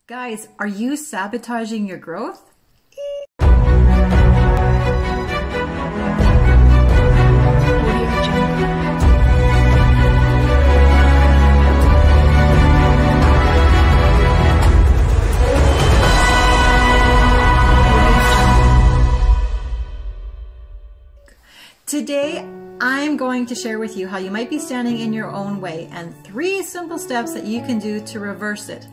Guys, are you sabotaging your growth? Today, I'm going to share with you how you might be standing in your own way and 3 simple steps that you can do to reverse it.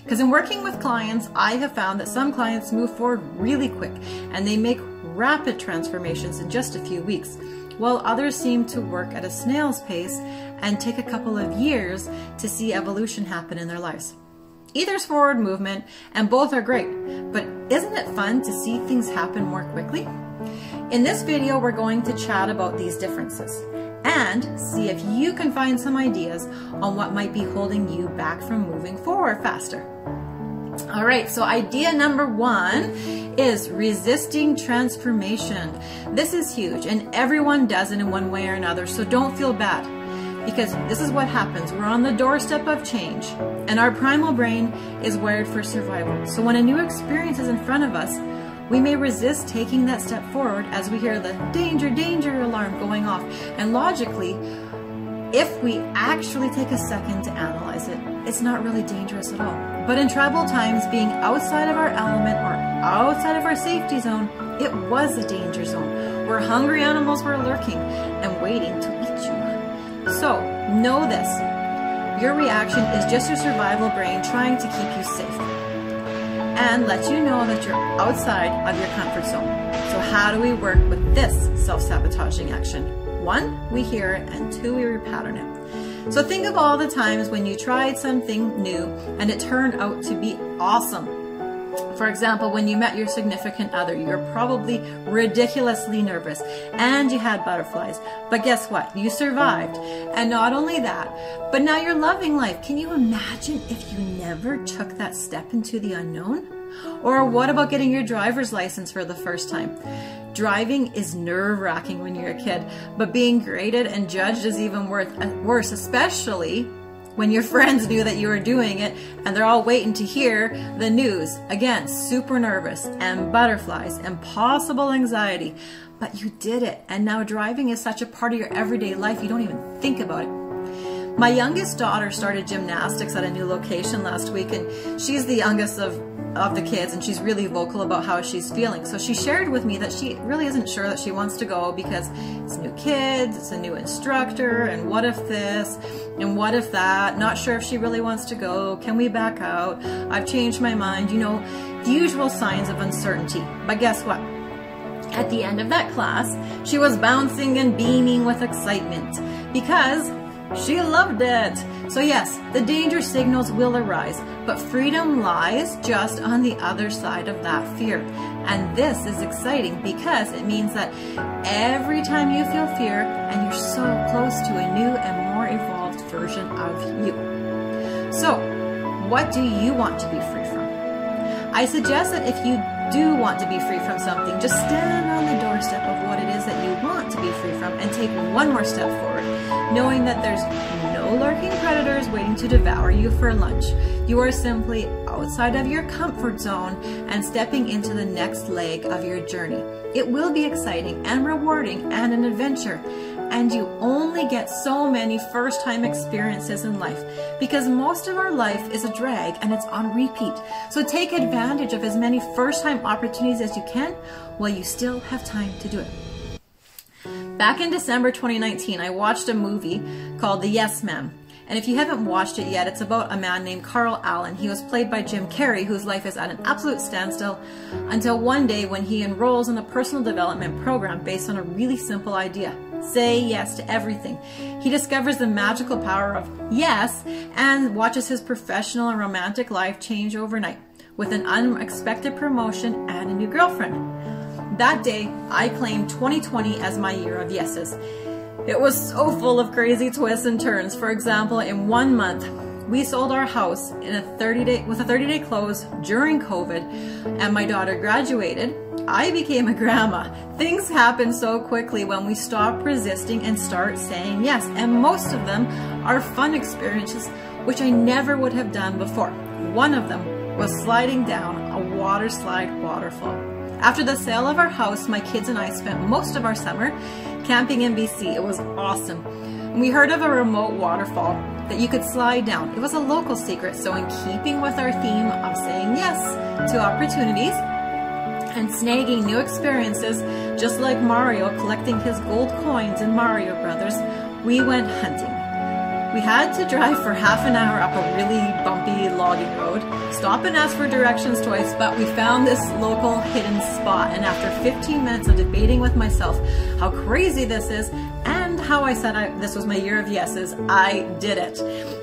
Because in working with clients, I have found that some clients move forward really quick and they make rapid transformations in just a few weeks, while others seem to work at a snail's pace and take a couple of years to see evolution happen in their lives. Either's forward movement and both are great, but isn't it fun to see things happen more quickly? In this video, we're going to chat about these differences and see if you can find some ideas on what might be holding you back from moving forward faster. All right, so idea number 1 is resisting transformation. This is huge and everyone does it in one way or another, so don't feel bad. Because this is what happens. We're on the doorstep of change and our primal brain is wired for survival. So when a new experience is in front of us, we may resist taking that step forward as we hear the danger, danger alarm going off. And logically, if we actually take a second to analyze it, it's not really dangerous at all. But in tribal times, being outside of our element or outside of our safety zone, it was a danger zone where hungry animals were lurking and waiting to eat you. So know this, your reaction is just your survival brain trying to keep you safe and let you know that you're outside of your comfort zone. So how do we work with this self-sabotaging action? 1, we hear it, and 2, we repattern it. So think of all the times when you tried something new and it turned out to be awesome. For example, when you met your significant other, you're probably ridiculously nervous and you had butterflies. But guess what? You survived. And not only that, but now you're loving life. Can you imagine if you never took that step into the unknown? Or what about getting your driver's license for the first time? Driving is nerve-wracking when you're a kid, but being graded and judged is even worse, especially when your friends knew that you were doing it and they're all waiting to hear the news. Again, super nervous and butterflies and possible anxiety, but you did it. And now driving is such a part of your everyday life, you don't even think about it. My youngest daughter started gymnastics at a new location last week, and she's the youngest of the kids, and she's really vocal about how she's feeling. So she shared with me that she really isn't sure that she wants to go because it's new kids, it's a new instructor, and what if this, and what if that, not sure if she really wants to go, can we back out, I've changed my mind, you know, the usual signs of uncertainty. But guess what? At the end of that class, she was bouncing and beaming with excitement because she loved it. So yes, the danger signals will arise, but freedom lies just on the other side of that fear. And this is exciting because it means that every time you feel fear, and you're so close to a new and more evolved version of you. So, what do you want to be free from? I suggest that if you do want to be free from something, just stand on the doorstep of what it is that you want to be free from and take one more step forward, knowing that there's no lurking predators waiting to devour you for lunch. You are simply outside of your comfort zone and stepping into the next leg of your journey. It will be exciting and rewarding and an adventure. And you only get so many first-time experiences in life because most of our life is a drag and it's on repeat. So take advantage of as many first-time opportunities as you can while you still have time to do it. Back in December 2019, I watched a movie called The Yes Man. And if you haven't watched it yet, it's about a man named Carl Allen. He was played by Jim Carrey, whose life is at an absolute standstill until one day when he enrolls in a personal development program based on a really simple idea. Say yes to everything. He discovers the magical power of yes and watches his professional and romantic life change overnight with an unexpected promotion and a new girlfriend. That day, I claimed 2020 as my year of yeses. It was so full of crazy twists and turns. For example, in 1 month, we sold our house with a 30-day close during COVID, and my daughter graduated. I became a grandma. Things happen so quickly when we stop resisting and start saying yes, and most of them are fun experiences which I never would have done before. One of them was sliding down a water slide waterfall. After the sale of our house, my kids and I spent most of our summer camping in BC. It was awesome. We heard of a remote waterfall that you could slide down. It was a local secret, so in keeping with our theme of saying yes to opportunities and snagging new experiences, just like Mario collecting his gold coins in Mario Brothers, we went hunting. We had to drive for half an hour up a really bumpy logging road, stop and ask for directions twice, but we found this local hidden spot, and after 15 minutes of debating with myself how crazy this is and how I said this was my year of yeses, I did it.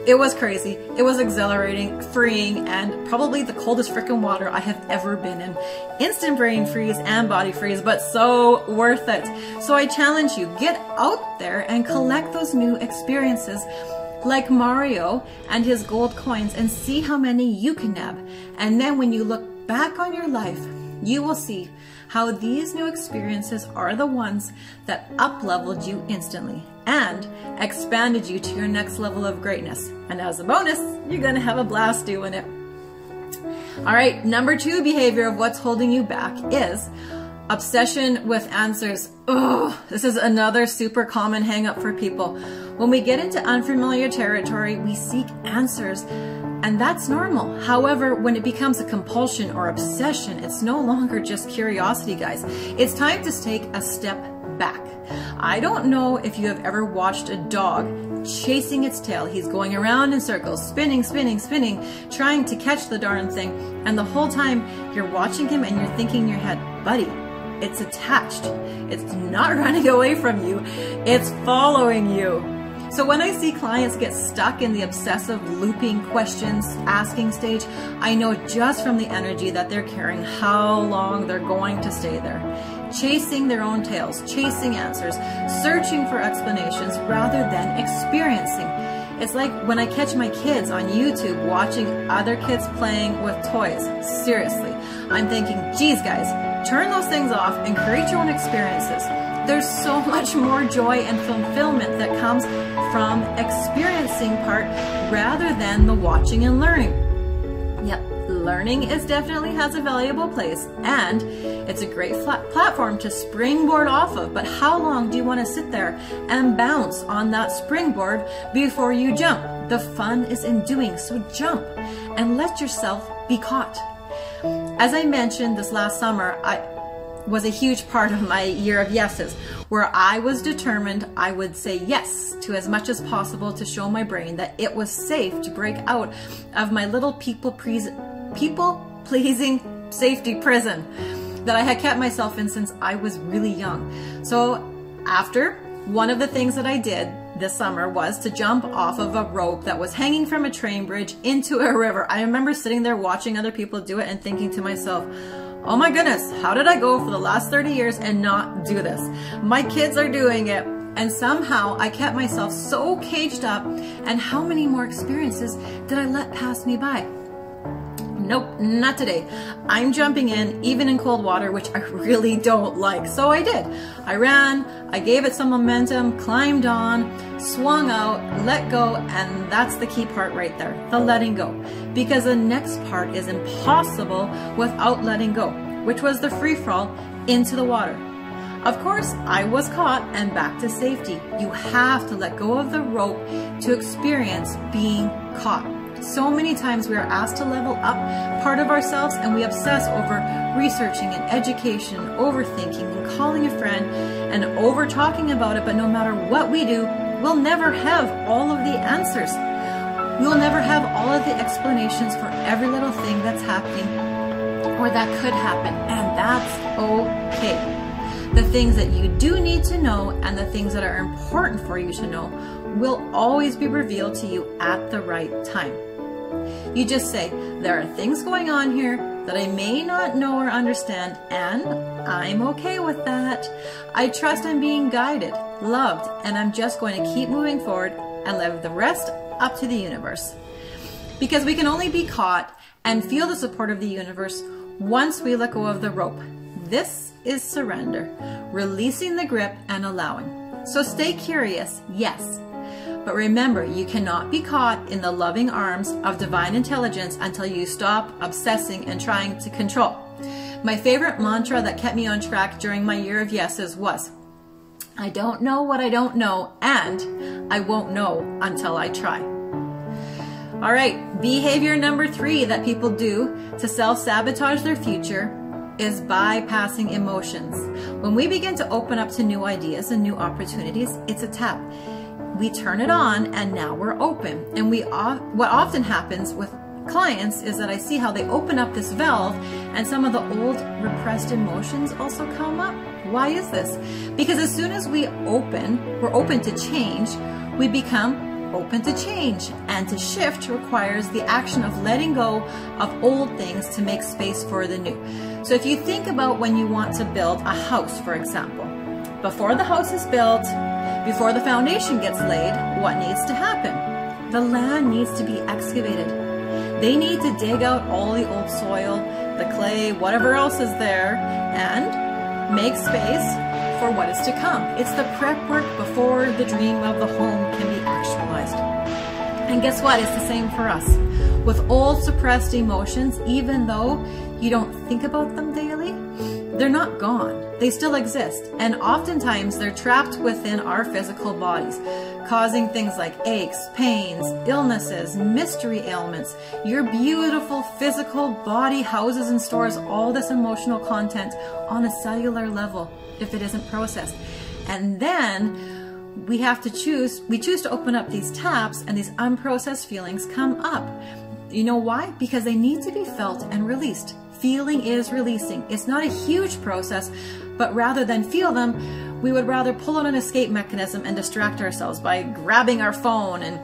It was crazy, it was exhilarating, freeing, and probably the coldest frickin' water I have ever been in. Instant brain freeze and body freeze, but so worth it. So I challenge you, get out there and collect those new experiences like Mario and his gold coins and see how many you can nab. And then when you look back on your life, you will see how these new experiences are the ones that up-leveled you instantly and expanded you to your next level of greatness. And as a bonus, you're gonna have a blast doing it. All right, number 2 behavior of what's holding you back is obsession with answers. Oh, this is another super common hang-up for people. When we get into unfamiliar territory, we seek answers, and that's normal. However, when it becomes a compulsion or obsession, it's no longer just curiosity, guys. It's time to take a step back. I don't know if you have ever watched a dog chasing its tail. He's going around in circles, spinning, spinning, spinning, trying to catch the darn thing. And the whole time you're watching him and you're thinking in your head, buddy, it's attached. It's not running away from you. It's following you. So when I see clients get stuck in the obsessive looping questions asking stage, I know just from the energy that they're carrying how long they're going to stay there. Chasing their own tails, chasing answers, searching for explanations rather than experiencing. It's like when I catch my kids on YouTube watching other kids playing with toys. Seriously, I'm thinking, geez guys, turn those things off and create your own experiences. There's so much more joy and fulfillment that comes from experiencing part rather than the watching and learning. Yep, learning definitely has a valuable place and it's a great platform to springboard off of, but how long do you want to sit there and bounce on that springboard before you jump? The fun is in doing, so jump and let yourself be caught. As I mentioned, this last summer, was a huge part of my year of yeses, where I was determined I would say yes to as much as possible to show my brain that it was safe to break out of my little people-pleasing safety prison that I had kept myself in since I was really young. So one of the things that I did this summer was to jump off of a rope that was hanging from a train bridge into a river. I remember sitting there watching other people do it and thinking to myself, oh my goodness, how did I go for the last 30 years and not do this? My kids are doing it. And somehow I kept myself so caged up, and how many more experiences did I let pass me by? Nope, not today. I'm jumping in, even in cold water, which I really don't like. So I did. I ran, I gave it some momentum, climbed on, swung out, let go, and that's the key part right there, the letting go. Because the next part is impossible without letting go, which was the free fall into the water. Of course, I was caught and back to safety. You have to let go of the rope to experience being caught. So many times we are asked to level up part of ourselves and we obsess over researching and education, overthinking and calling a friend and over talking about it, but no matter what we do, we'll never have all of the answers. We'll never have all of the explanations for every little thing that's happening or that could happen, and that's okay. The things that you do need to know and the things that are important for you to know will always be revealed to you at the right time. You just say, there are things going on here that I may not know or understand, and I'm okay with that. I trust I'm being guided, loved, and I'm just going to keep moving forward and leave the rest up to the universe. Because we can only be caught and feel the support of the universe once we let go of the rope. This is surrender, releasing the grip and allowing. So stay curious, yes, But remember, you cannot be caught in the loving arms of divine intelligence until you stop obsessing and trying to control. My favorite mantra that kept me on track during my year of yeses was, I don't know what I don't know, and I won't know until I try. All right, behavior number 3 that people do to self-sabotage their future is bypassing emotions. When we begin to open up to new ideas and new opportunities, it's a tap. We turn it on and now we're open. And what often happens with clients is that I see how they open up this valve and some of the old repressed emotions also come up. Why is this? Because as soon as we're open to change, we become open to change. And to shift requires the action of letting go of old things to make space for the new. So if you think about when you want to build a house, for example, before the house is built, before the foundation gets laid, what needs to happen? The land needs to be excavated. They need to dig out all the old soil, the clay, whatever else is there, and make space for what is to come. It's the prep work before the dream of the home can be actualized. And guess what? It's the same for us. With old suppressed emotions, even though you don't think about them daily, they're not gone. They still exist. And oftentimes they're trapped within our physical bodies, causing things like aches, pains, illnesses, mystery ailments. Your beautiful physical body houses and stores all this emotional content on a cellular level if it isn't processed. And then we choose to open up these taps, and these unprocessed feelings come up. You know why? Because they need to be felt and released. Feeling is releasing. It's not a huge process, but rather than feel them, we would rather pull out an escape mechanism and distract ourselves by grabbing our phone and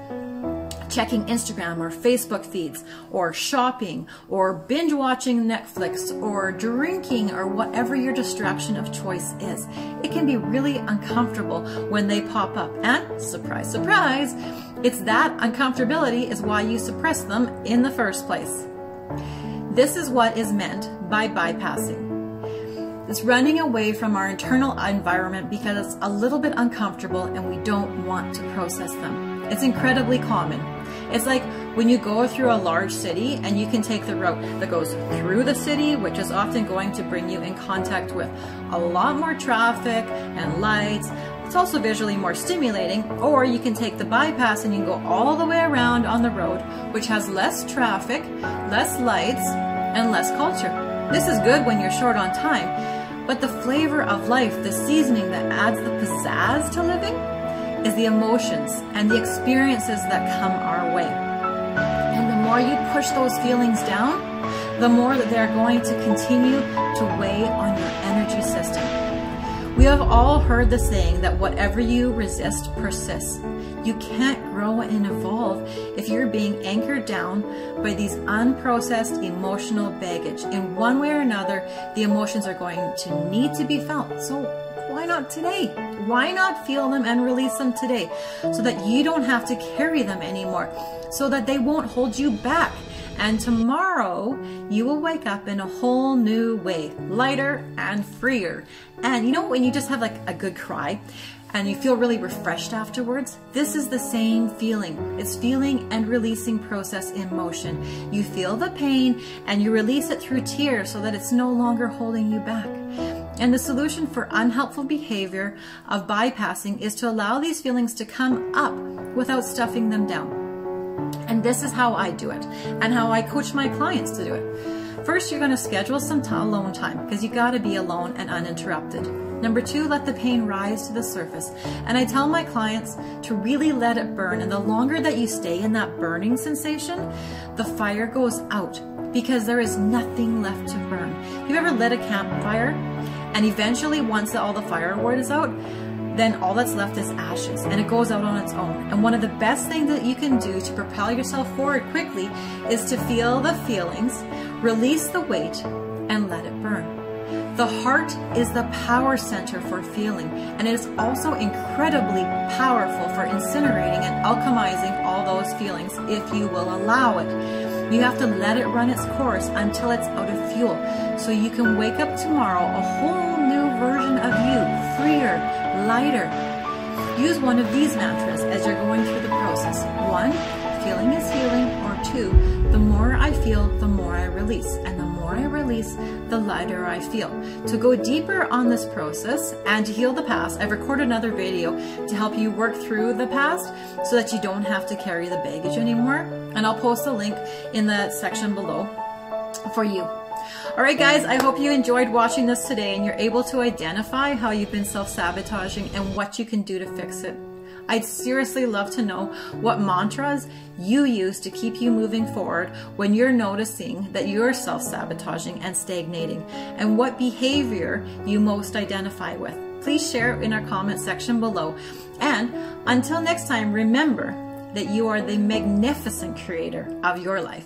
checking Instagram or Facebook feeds, or shopping, or binge watching Netflix, or drinking, or whatever your distraction of choice is. It can be really uncomfortable when they pop up, and surprise, surprise, it's that uncomfortability is why you suppress them in the first place. This is what is meant by bypassing. It's running away from our internal environment because it's a little bit uncomfortable and we don't want to process them. It's incredibly common. It's like when you go through a large city and you can take the route that goes through the city, which is often going to bring you in contact with a lot more traffic and lights. It's also visually more stimulating. Or you can take the bypass and you can go all the way around on the road, which has less traffic, less lights, and less culture. This is good when you're short on time, but the flavor of life, the seasoning that adds the pizzazz to living, is the emotions and the experiences that come our way. And the more you push those feelings down, the more that they're going to continue to weigh on your energy system. We have all heard the saying that whatever you resist persists. You can't grow and evolve if you're being anchored down by these unprocessed emotional baggage. In one way or another, the emotions are going to need to be felt. So why not today? Why not feel them and release them today so that you don't have to carry them anymore, so that they won't hold you back? And tomorrow you will wake up in a whole new way, lighter and freer. And you know when you just have like a good cry and you feel really refreshed afterwards? This is the same feeling. It's feeling and releasing process in motion. You feel the pain and you release it through tears so that it's no longer holding you back. And the solution for unhelpful behavior of bypassing is to allow these feelings to come up without stuffing them down. And this is how I do it and how I coach my clients to do it. First, you're going to schedule some alone time because you got to be alone and uninterrupted. Number 2, let the pain rise to the surface. And I tell my clients to really let it burn. And the longer that you stay in that burning sensation, the fire goes out because there is nothing left to burn. Have you ever lit a campfire? And eventually, once all the firewood is out, then all that's left is ashes, and it goes out on its own. And one of the best things that you can do to propel yourself forward quickly is to feel the feelings, release the weight, and let it burn. The heart is the power center for feeling, and it is also incredibly powerful for incinerating and alchemizing all those feelings if you will allow it. You have to let it run its course until it's out of fuel, so you can wake up tomorrow a whole new version of you, freer, lighter. use one of these mantras as you're going through the process. 1, feeling is healing, or 2, the more I feel, the more I release. And the more I release, the lighter I feel. To go deeper on this process and to heal the past, I've recorded another video to help you work through the past so that you don't have to carry the baggage anymore. And I'll post a link in the section below for you. All right, guys, I hope you enjoyed watching this today and you're able to identify how you've been self-sabotaging and what you can do to fix it. I'd seriously love to know what mantras you use to keep you moving forward when you're noticing that you're self-sabotaging and stagnating, and what behavior you most identify with. Please share in our comment section below. And until next time, remember that you are the magnificent creator of your life.